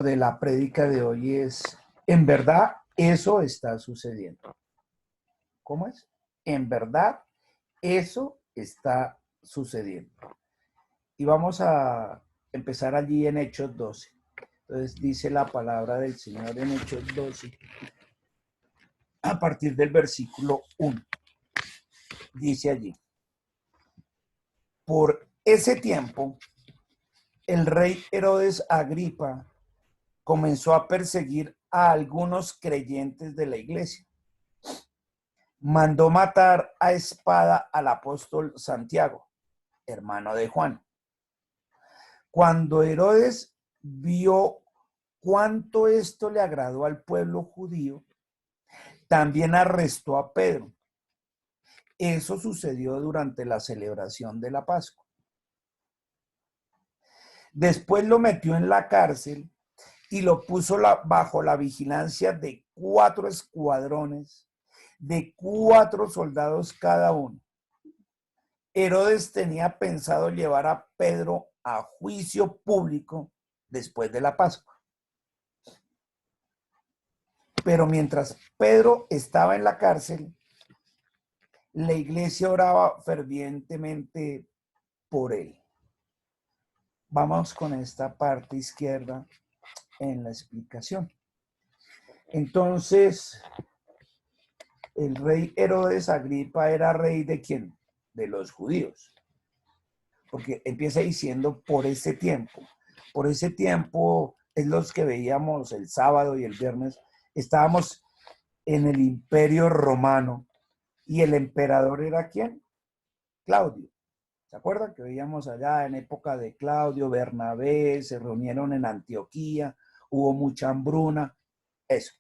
De la prédica de hoy es, en verdad, eso está sucediendo. ¿Cómo es? En verdad, eso está sucediendo. Y vamos a empezar allí en Hechos 12. Entonces dice la palabra del Señor en Hechos 12, a partir del versículo 1. Dice allí: por ese tiempo, el rey Herodes Agripa comenzó a perseguir a algunos creyentes de la iglesia. Mandó matar a espada al apóstol Santiago, hermano de Juan. Cuando Herodes vio cuánto esto le agradó al pueblo judío, también arrestó a Pedro. Eso sucedió durante la celebración de la Pascua. Después lo metió en la cárcel y lo puso bajo la vigilancia de 4 escuadrones, de 4 soldados cada uno. Herodes tenía pensado llevar a Pedro a juicio público después de la Pascua. Pero mientras Pedro estaba en la cárcel, la iglesia oraba fervientemente por él. Vamos con esta parte izquierda en la explicación. Entonces, el rey Herodes Agripa era rey ¿de quién? De los judíos. Porque empieza diciendo por ese tiempo. Por ese tiempo es los que veíamos el sábado y el viernes. Estábamos en el Imperio Romano y el emperador era ¿quién? Claudio. ¿Se acuerdan que veíamos allá en época de Claudio, Bernabé, se reunieron en Antioquía, hubo mucha hambruna? Eso,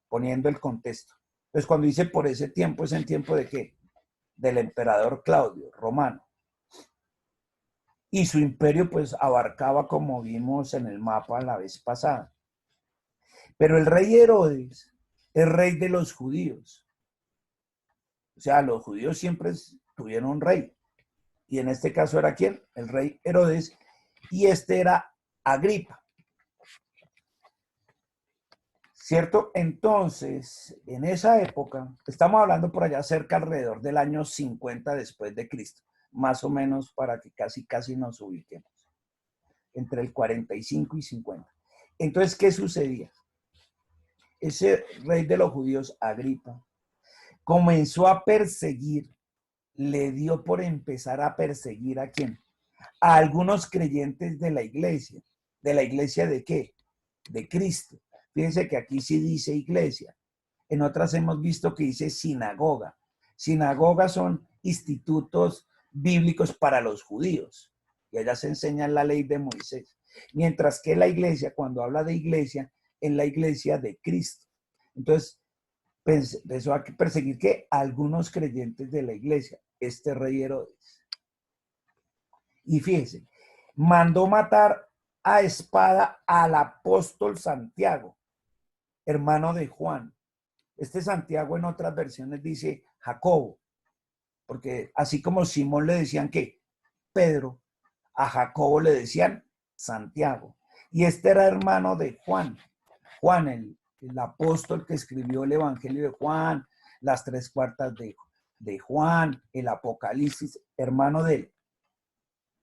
poniendo el contexto. Entonces, cuando dice por ese tiempo, ¿es en tiempo de qué? Del emperador Claudio, romano. Y su imperio, pues, abarcaba, como vimos en el mapa la vez pasada. Pero el rey Herodes es rey de los judíos. O sea, los judíos siempre tuvieron un rey. Y en este caso era ¿quién? El rey Herodes. Y este era Agripa. ¿Cierto? Entonces, en esa época, estamos hablando por allá cerca alrededor del año 50 después de Cristo, más o menos para que casi nos ubiquemos, entre el 45 y 50. Entonces, ¿qué sucedía? Ese rey de los judíos, Agripa, comenzó a perseguir, le dio por empezar a perseguir ¿a quién? A algunos creyentes de la iglesia. ¿De la iglesia de qué? De Cristo. Fíjense que aquí sí dice iglesia. En otras hemos visto que dice sinagoga. Sinagogas son institutos bíblicos para los judíos. Y allá se enseña la ley de Moisés. Mientras que la iglesia, cuando habla de iglesia, en la iglesia de Cristo. Entonces, empezó a perseguir ¿qué? Algunos creyentes de la iglesia, este rey Herodes. Y fíjense, mandó matar a espada al apóstol Santiago, hermano de Juan. Este Santiago en otras versiones dice Jacobo, porque así como Simón le decían que Pedro, a Jacobo le decían Santiago. Y este era hermano de Juan. Juan, el apóstol que escribió el Evangelio de Juan, las 3/4 de Juan, el Apocalipsis, hermano de él,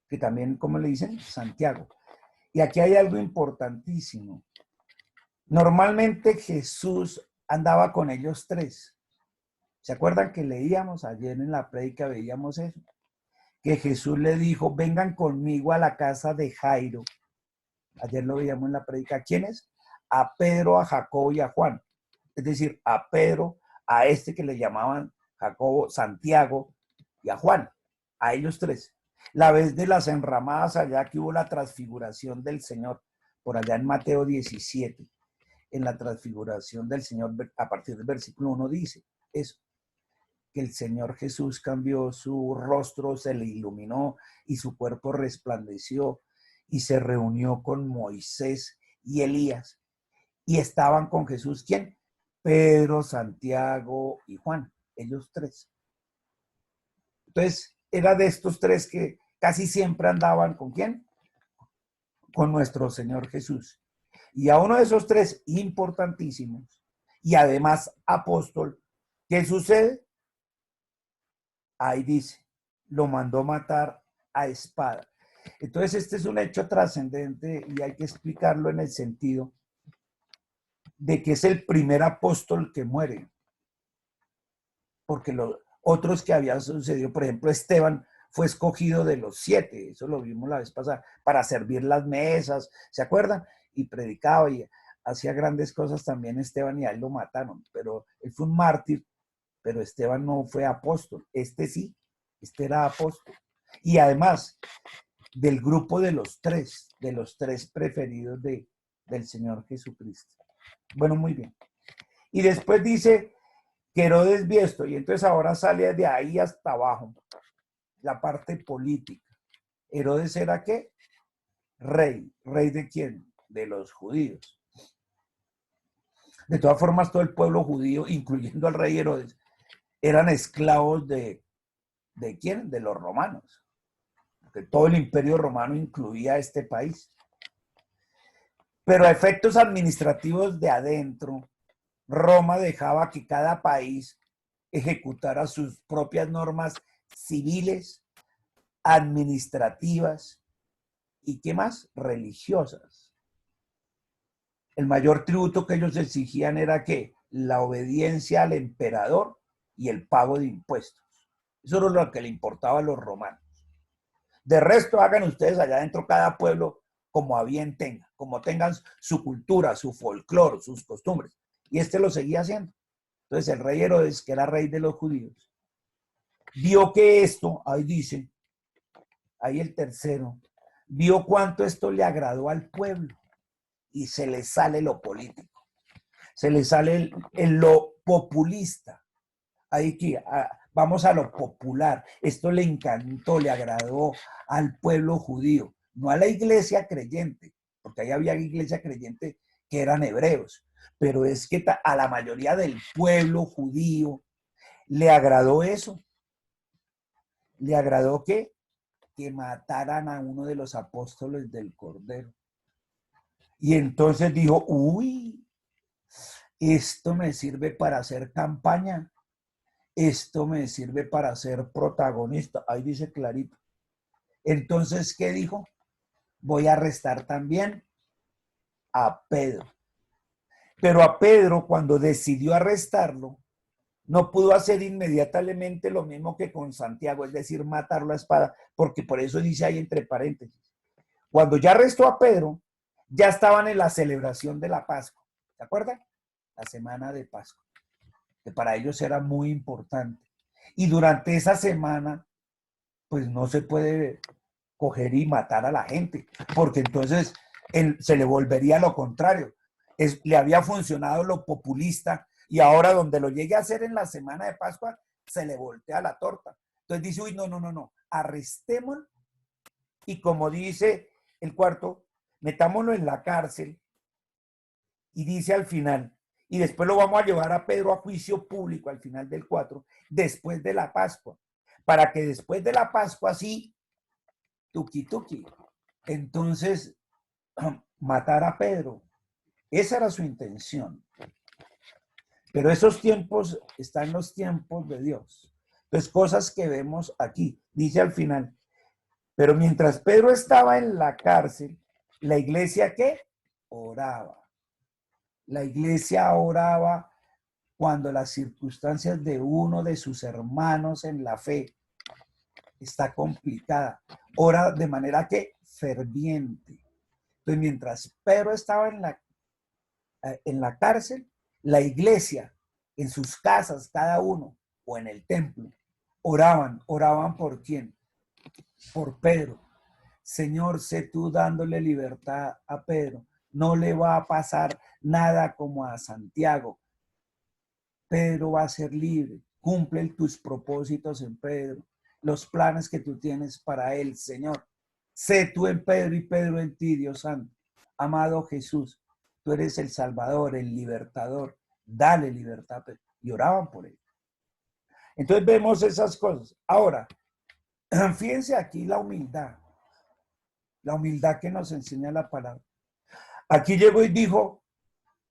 que también, ¿cómo le dicen? Santiago. Y aquí hay algo importantísimo. Normalmente Jesús andaba con ellos 3. ¿Se acuerdan que leíamos ayer en la prédica, veíamos eso? Que Jesús le dijo, vengan conmigo a la casa de Jairo. Ayer lo veíamos en la prédica. ¿Quiénes? A Pedro, a Jacobo y a Juan. Es decir, a Pedro, a este que le llamaban Jacobo, Santiago y a Juan. A ellos 3. La vez de las enramadas allá que hubo la transfiguración del Señor, por allá en Mateo 17, en la transfiguración del Señor, a partir del versículo 1 dice eso, que el Señor Jesús cambió su rostro, se le iluminó y su cuerpo resplandeció y se reunió con Moisés y Elías. Y estaban con Jesús, ¿quién? Pedro, Santiago y Juan, ellos 3. Entonces, era de estos 3 que casi siempre andaban ¿con quién? Con nuestro Señor Jesús. Y a uno de esos tres importantísimos, y además apóstol, ¿qué sucede? Ahí dice, lo mandó matar a espada. Entonces este es un hecho trascendente y hay que explicarlo en el sentido de que es el primer apóstol que muere, porque los otros que habían sucedido, por ejemplo, Esteban fue escogido de los 7, eso lo vimos la vez pasada, para servir las mesas, ¿se acuerdan? Y predicaba y hacía grandes cosas también Esteban y a él lo mataron, pero él fue un mártir, pero Esteban no fue apóstol, este sí, este era apóstol. Y además, del grupo de los tres preferidos del Señor Jesucristo. Bueno, muy bien. Y después dice que Herodes vio esto, y entonces ahora sale de ahí hasta abajo, la parte política. Herodes era ¿qué? Rey. ¿Rey de quién? De los judíos. De todas formas, todo el pueblo judío, incluyendo al rey Herodes, eran esclavos ¿de quién? De los romanos. Porque todo el imperio romano incluía este país. Pero a efectos administrativos de adentro, Roma dejaba que cada país ejecutara sus propias normas civiles, administrativas y ¿qué más? Religiosas. El mayor tributo que ellos exigían era ¿qué? La obediencia al emperador y el pago de impuestos. Eso era lo que le importaba a los romanos. De resto, hagan ustedes allá adentro cada pueblo como a bien tenga, como tengan su cultura, su folclore, sus costumbres. Y este lo seguía haciendo. Entonces el rey Herodes, que era rey de los judíos, vio que esto, ahí dice, ahí el tercero, vio cuánto esto le agradó al pueblo y se le sale lo político, se le sale lo populista. Ahí que vamos a lo popular. Esto le encantó, le agradó al pueblo judío, no a la iglesia creyente, porque ahí había iglesia creyente que eran hebreos, pero es que a la mayoría del pueblo judío le agradó eso. ¿Le agradó qué? Que mataran a uno de los apóstoles del Cordero. Y entonces dijo, uy, esto me sirve para hacer campaña, esto me sirve para ser protagonista. Ahí dice clarito. Entonces, ¿qué dijo? Voy a arrestar también a Pedro. Pero a Pedro, cuando decidió arrestarlo, no pudo hacer inmediatamente lo mismo que con Santiago, es decir, matarlo a espada, porque por eso dice ahí entre paréntesis. Cuando ya arrestó a Pedro, ya estaban en la celebración de la Pascua. ¿Se acuerdan? La semana de Pascua, que para ellos era muy importante. Y durante esa semana, pues no se puede coger y matar a la gente, porque entonces se le volvería lo contrario. Le había funcionado lo populista y ahora donde lo llegue a hacer en la semana de Pascua, se le voltea la torta. Entonces dice, uy, no, arrestémoslo y como dice el cuarto, metámoslo en la cárcel y dice al final, y después lo vamos a llevar a Pedro a juicio público al final del 4, después de la Pascua, para que después de la Pascua sí, tuki tuki. Entonces, matar a Pedro, esa era su intención. Pero esos tiempos están los tiempos de Dios. Entonces, cosas que vemos aquí, dice al final, pero mientras Pedro estaba en la cárcel, la iglesia ¿qué? Oraba. La iglesia oraba cuando las circunstancias de uno de sus hermanos en la fe está complicada. Ora de manera que ferviente. Entonces, mientras Pedro estaba en la cárcel, la iglesia, en sus casas, cada uno, o en el templo, oraban ¿por quién? Por Pedro. Señor, sé tú dándole libertad a Pedro. No le va a pasar nada como a Santiago. Pedro va a ser libre. Cumple tus propósitos en Pedro. Los planes que tú tienes para él, Señor. Sé tú en Pedro y Pedro en ti, Dios Santo. Amado Jesús, tú eres el Salvador, el libertador. Dale libertad a Pedro. Y oraban por él. Entonces vemos esas cosas. Ahora, fíjense aquí la humildad que nos enseña la palabra. Aquí llegó y dijo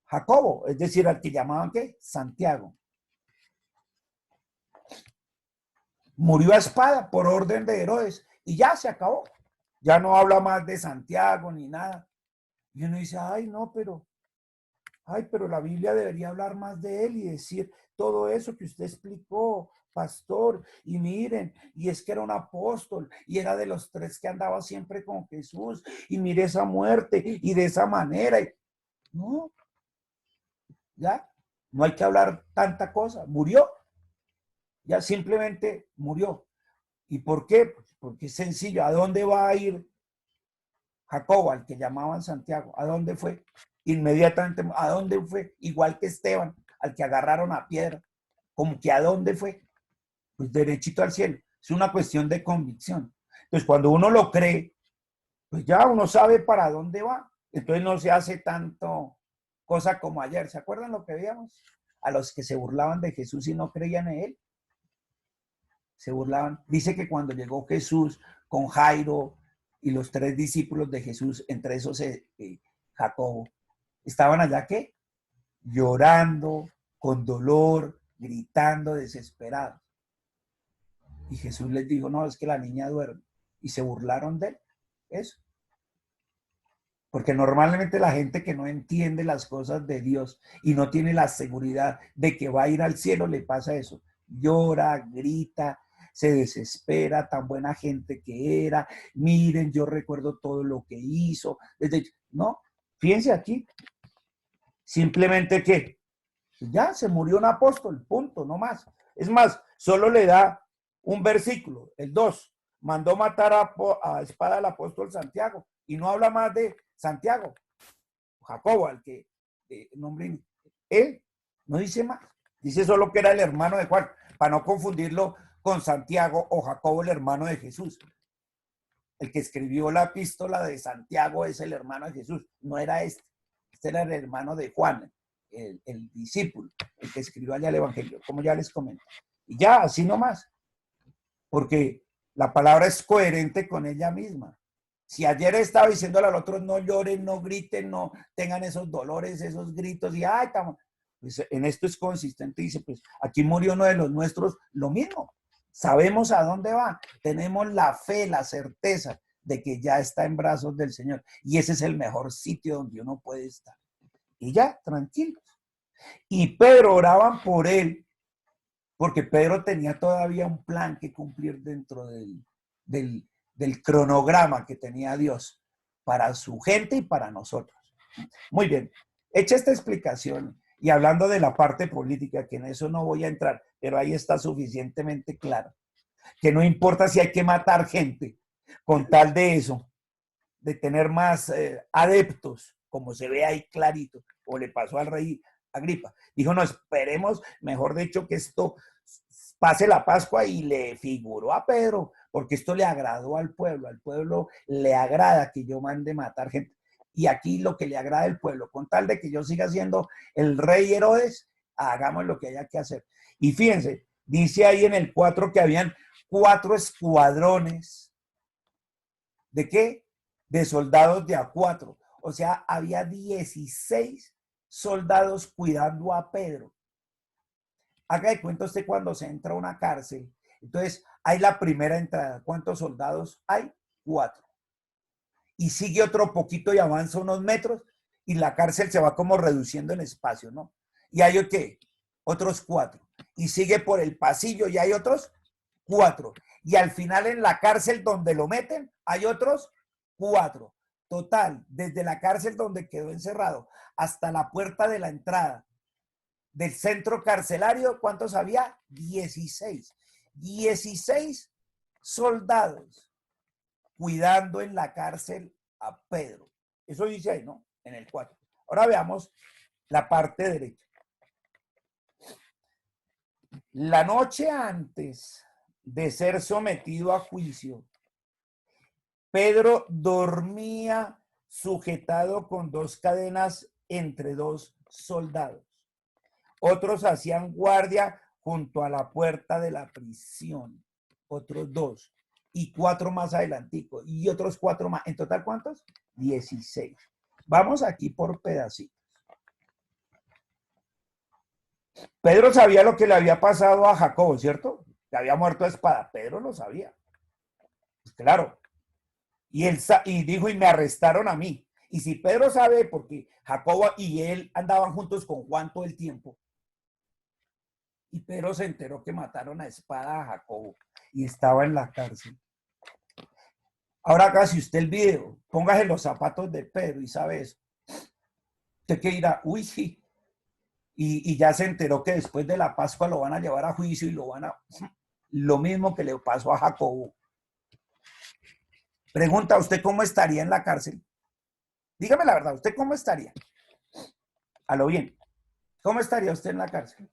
Jacobo, es decir, al que llamaban ¿qué? Santiago. Murió a espada por orden de Herodes y ya se acabó. Ya no habla más de Santiago ni nada. Y uno dice, pero la Biblia debería hablar más de él y decir todo eso que usted explicó, pastor, y miren, y es que era un apóstol, y era de los tres que andaba siempre con Jesús, y mire esa muerte, y de esa manera. No, ya, no hay que hablar tanta cosa. Murió, ya simplemente murió. ¿Y por qué? Pues porque es sencillo. ¿A dónde va a ir Jacobo, al que llamaban Santiago? ¿A dónde fue? Inmediatamente, ¿a dónde fue? Igual que Esteban, al que agarraron a piedra. Como que ¿a dónde fue? Pues derechito al cielo. Es una cuestión de convicción. Entonces, cuando uno lo cree, pues ya uno sabe para dónde va. Entonces no se hace tanto cosa como ayer. ¿Se acuerdan lo que veíamos? A los que se burlaban de Jesús y no creían en él. Se burlaban. Dice que cuando llegó Jesús con Jairo y los tres discípulos de Jesús, entre esos Jacobo, estaban allá, ¿qué? Llorando, con dolor, gritando, desesperados. Y Jesús les dijo, no, es que la niña duerme. Y se burlaron de él. Eso. Porque normalmente la gente que no entiende las cosas de Dios y no tiene la seguridad de que va a ir al cielo, le pasa eso. Llora, grita, se desespera, tan buena gente que era. Miren, yo recuerdo todo lo que hizo. No, fíjense aquí. Simplemente que ya se murió un apóstol, punto, no más. Es más, solo le da un versículo, el 2. Mandó matar a espada al apóstol Santiago. Y no habla más de Santiago, Jacobo, al que nombre. Él no dice más. Dice solo que era el hermano de Juan, para no confundirlo con Santiago o Jacobo, el hermano de Jesús. El que escribió la epístola de Santiago es el hermano de Jesús, no era este. Este era el hermano de Juan, el discípulo, el que escribió allá el evangelio, como ya les comento. Y ya, así nomás. Porque la palabra es coherente con ella misma. Si ayer estaba diciéndole al otro, no lloren, no griten, no tengan esos dolores, esos gritos, y ay, pues en esto es consistente, dice, pues aquí murió uno de los nuestros, lo mismo. Sabemos a dónde va, tenemos la fe, la certeza de que ya está en brazos del Señor. Y ese es el mejor sitio donde uno puede estar. Y ya, tranquilos. Y Pedro oraban por él, porque Pedro tenía todavía un plan que cumplir dentro del cronograma que tenía Dios para su gente y para nosotros. Muy bien, hecha esta explicación y hablando de la parte política, que en eso no voy a entrar, pero ahí está suficientemente claro, que no importa si hay que matar gente, con tal de eso, de tener más adeptos, como se ve ahí clarito, o le pasó al rey Agripa. Dijo, no, esperemos, mejor dicho, que esto pase la Pascua y le figuró a Pedro, porque esto le agradó al pueblo le agrada que yo mande matar gente. Y aquí lo que le agrada al pueblo, con tal de que yo siga siendo el rey Herodes, hagamos lo que haya que hacer. Y fíjense, dice ahí en el 4 que habían 4 escuadrones. ¿De qué? De soldados de A4. O sea, había 16 soldados cuidando a Pedro. Haga de cuenta usted cuando se entra a una cárcel. Entonces, hay la primera entrada. ¿Cuántos soldados hay? 4. Y sigue otro poquito y avanza unos metros y la cárcel se va como reduciendo en espacio, ¿no? Y hay ¿qué? Otros 4. Y sigue por el pasillo y hay otros 4. Y al final en la cárcel donde lo meten hay otros 4. Total, desde la cárcel donde quedó encerrado hasta la puerta de la entrada del centro carcelario, ¿cuántos había? 16. 16 soldados cuidando en la cárcel a Pedro. Eso dice ahí, ¿no? En el 4. Ahora veamos la parte derecha. La noche antes de ser sometido a juicio, Pedro dormía sujetado con 2 cadenas entre 2 soldados. Otros hacían guardia junto a la puerta de la prisión. Otros 2. Y 4 más adelantico. Y otros 4 más. ¿En total cuántos? 16. Vamos aquí por pedacitos. Pedro sabía lo que le había pasado a Jacobo, ¿cierto? Que había muerto a espada. Pedro lo sabía. Pues claro. Y dijo, y me arrestaron a mí. Y si Pedro sabe, porque Jacobo y él andaban juntos con Juan todo el tiempo, y Pedro se enteró que mataron a espada a Jacobo y estaba en la cárcel. Ahora haga si usted el video, póngase los zapatos de Pedro y sabe eso. Usted que dirá, uy, sí. Y ya se enteró que después de la Pascua lo van a llevar a juicio y lo van a... Lo mismo que le pasó a Jacobo. Pregunta, ¿usted cómo estaría en la cárcel? Dígame la verdad, ¿usted cómo estaría? A lo bien. ¿Cómo estaría usted en la cárcel?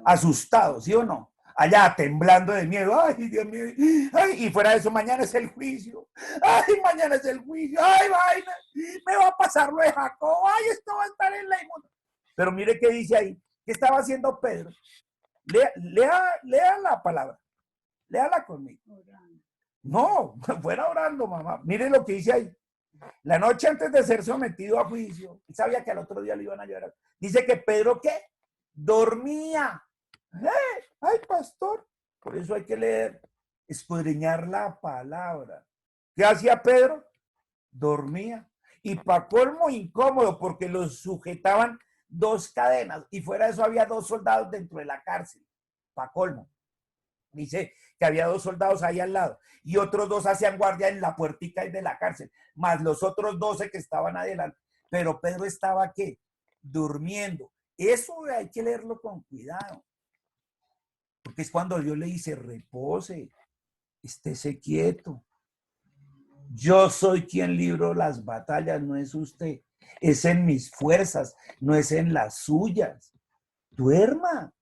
Asustado, ¿sí o no? Allá temblando de miedo. Ay, Dios mío. Ay, y fuera de eso, mañana es el juicio. Ay, mañana es el juicio. Ay, vaina. Me va a pasar lo de Jacob. Ay, esto va a estar en la inmunda. Pero mire qué dice ahí. ¿Qué estaba haciendo Pedro? Lea la palabra. Léala conmigo. No, fuera orando, mamá. Mire lo que dice ahí. La noche antes de ser sometido a juicio, él sabía que al otro día lo iban a llevar. Dice que Pedro, ¿qué? Dormía. Ay, pastor. Por eso hay que leer, escudriñar la palabra. ¿Qué hacía Pedro? Dormía. Y para colmo incómodo, porque los sujetaban dos cadenas. Y fuera de eso había dos soldados dentro de la cárcel. Para colmo. Dice que había dos soldados ahí al lado y otros dos hacían guardia en la puertica de la cárcel, más los otros 12 que estaban adelante. Pero Pedro estaba, ¿qué? Durmiendo. Eso hay que leerlo con cuidado, porque es cuando Dios le dice, repose, estése quieto. Yo soy quien libro las batallas, no es usted. Es en mis fuerzas, no es en las suyas. Duerma,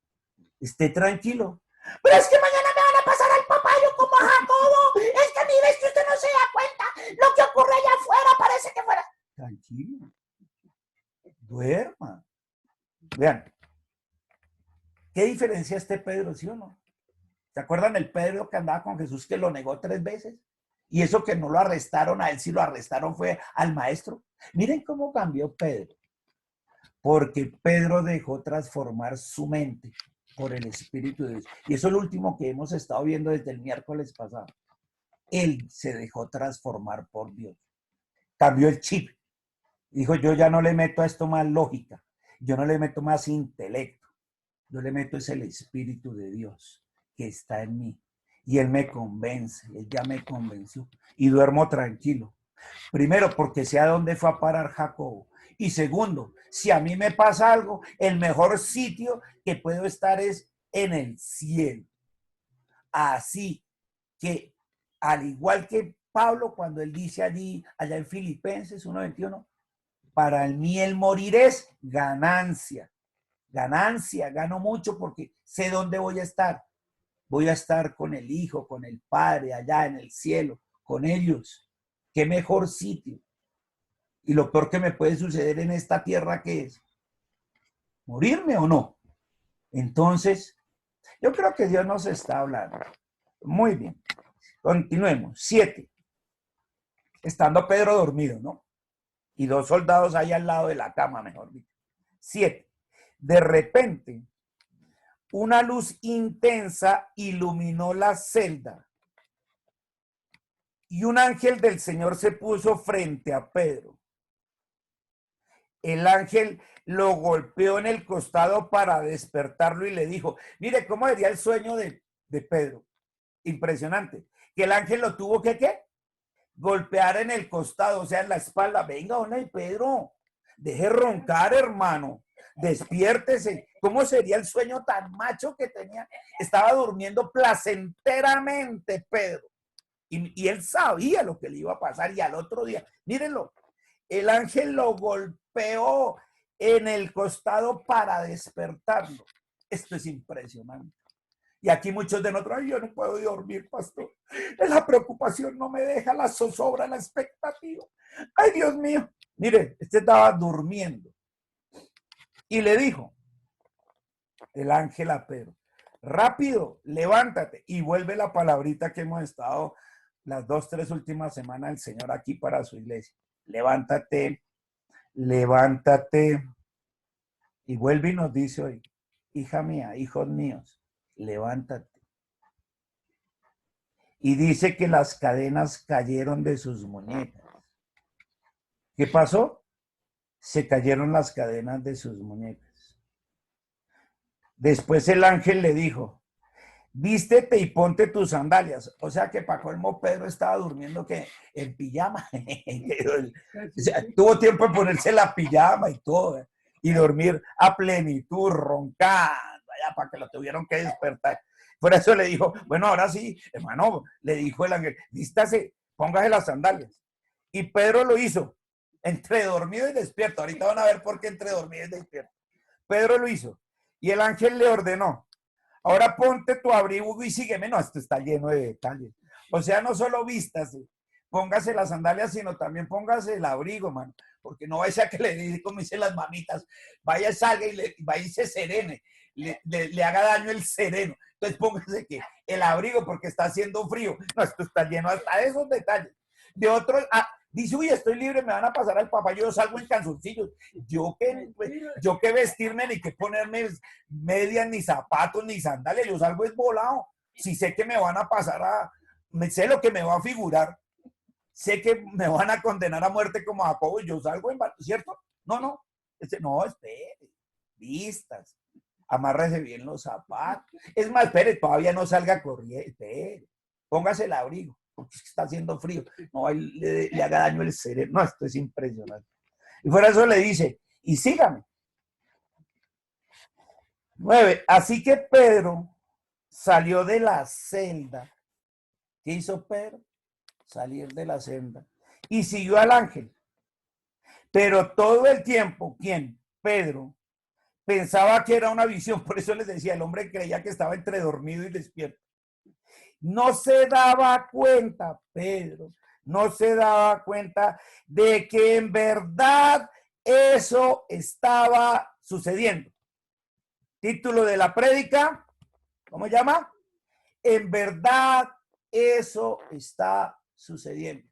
esté tranquilo. Pero es que mañana me van a pasar al papayo como a Jacobo. Es que mire, es que usted no se da cuenta. Lo que ocurre allá afuera parece que fuera. Tranquilo. Duerma. Vean. ¿Qué diferencia este Pedro, sí o no? ¿Se acuerdan el Pedro que andaba con Jesús que lo negó 3 veces? Y eso que no lo arrestaron a él, si lo arrestaron fue al maestro. Miren cómo cambió Pedro. Porque Pedro dejó transformar su mente por el Espíritu de Dios. Y eso es lo último que hemos estado viendo desde el miércoles pasado. Él se dejó transformar por Dios. Cambió el chip. Dijo, yo ya no le meto a esto más lógica. Yo no le meto más intelecto. Yo le meto es el Espíritu de Dios que está en mí. Y Él me convence. Él ya me convenció. Y duermo tranquilo. Primero, porque sé a dónde fue a parar Jacobo. Y segundo, si a mí me pasa algo, el mejor sitio que puedo estar es en el cielo. Así que, al igual que Pablo, cuando él dice allí, allá en Filipenses 1:21, para mí el morir es ganancia. Ganancia, gano mucho porque sé dónde voy a estar. Voy a estar con el Hijo, con el Padre, allá en el cielo, con ellos. Qué mejor sitio. Y lo peor que me puede suceder en esta tierra, ¿qué es? ¿Morirme o no? Entonces, yo creo que Dios nos está hablando. Muy bien. Continuemos. 7. Estando Pedro dormido, ¿no? Y 2 soldados ahí al lado de la cama, mejor dicho. 7. De repente, una luz intensa iluminó la celda. Y un ángel del Señor se puso frente a Pedro. El ángel lo golpeó en el costado para despertarlo y le dijo, mire, ¿cómo sería el sueño de Pedro? Impresionante. Que el ángel lo tuvo que, ¿qué? Golpear en el costado, o sea, en la espalda. Venga, hola, Pedro, deje roncar, hermano. Despiértese. ¿Cómo sería el sueño tan macho que tenía? Estaba durmiendo placenteramente, Pedro. Y él sabía lo que le iba a pasar. Y al otro día, mírenlo, el ángel lo golpeó en el costado para despertarlo. Esto es impresionante. Y aquí muchos de nosotros, ay, yo no puedo dormir, pastor. La preocupación no me deja, la zozobra, la expectativa. Ay, Dios mío. Mire, este estaba durmiendo. Y le dijo el ángel a Pedro, rápido, levántate. Y vuelve la palabrita que hemos estado las 2, 3 últimas semanas el Señor aquí para su iglesia. Levántate, levántate, y vuelve y nos dice hoy, hija mía, hijos míos, levántate. Y dice que las cadenas cayeron de sus muñecas. ¿Qué pasó? Se cayeron las cadenas de sus muñecas. Después el ángel le dijo, vístete y ponte tus sandalias. O sea que para colmo Pedro estaba durmiendo que en pijama. O sea, tuvo tiempo de ponerse la pijama y todo, y dormir a plenitud, roncando, allá para que lo tuvieron que despertar. Por eso le dijo, bueno, ahora sí, hermano, le dijo el ángel, vístase, póngase las sandalias. Y Pedro lo hizo, entre dormido y despierto. Ahorita van a ver por qué entre dormido y despierto. Pedro lo hizo. Y el ángel le ordenó, ahora ponte tu abrigo y sígueme. No, esto está lleno de detalles. O sea, no solo vístase, póngase las sandalias, sino también póngase el abrigo, mano. Porque no vaya a que le diga, como dicen las mamitas, vaya, salga y vaya y se serene, le haga daño el sereno. Entonces póngase que el abrigo porque está haciendo frío. No, esto está lleno hasta de esos detalles. De otros, dice, uy, estoy libre, me van a pasar al papá, yo salgo en calzoncillos. Yo que vestirme, ni que ponerme medias, ni zapatos, ni sandalias, yo salgo es volado. Si sé que me van a pasar sé lo que me va a figurar, sé que me van a condenar a muerte como a Jacobo y yo salgo en, ¿cierto? No, espere, vistas, amárrese bien los zapatos. Es más, espere, todavía no salga corriendo, espere, póngase el abrigo, porque está haciendo frío, no le haga daño el cerebro. No, esto es impresionante. Y fuera eso le dice, y sígame. 9. Así que Pedro salió de la celda. ¿Qué hizo Pedro? Salir de la celda. Y siguió al ángel. Pero todo el tiempo, ¿quién? Pedro pensaba que era una visión. Por eso les decía, el hombre creía que estaba entre dormido y despierto. No se daba cuenta, Pedro, no se daba cuenta de que en verdad eso estaba sucediendo. Título de la prédica, ¿cómo se llama? En verdad eso está sucediendo.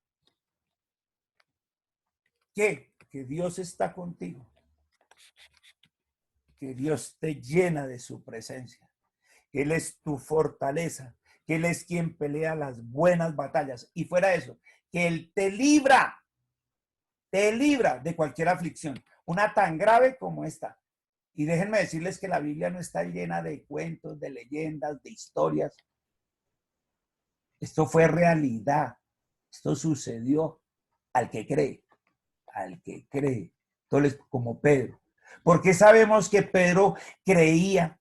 ¿Qué? Que Dios está contigo. Que Dios te llena de su presencia. Que Él es tu fortaleza. Que Él es quien pelea las buenas batallas. Y fuera de eso, que Él te libra de cualquier aflicción. Una tan grave como esta. Y déjenme decirles que la Biblia no está llena de cuentos, de leyendas, de historias. Esto fue realidad. Esto sucedió al que cree. Al que cree. Entonces, como Pedro. ¿Por qué sabemos que Pedro creía?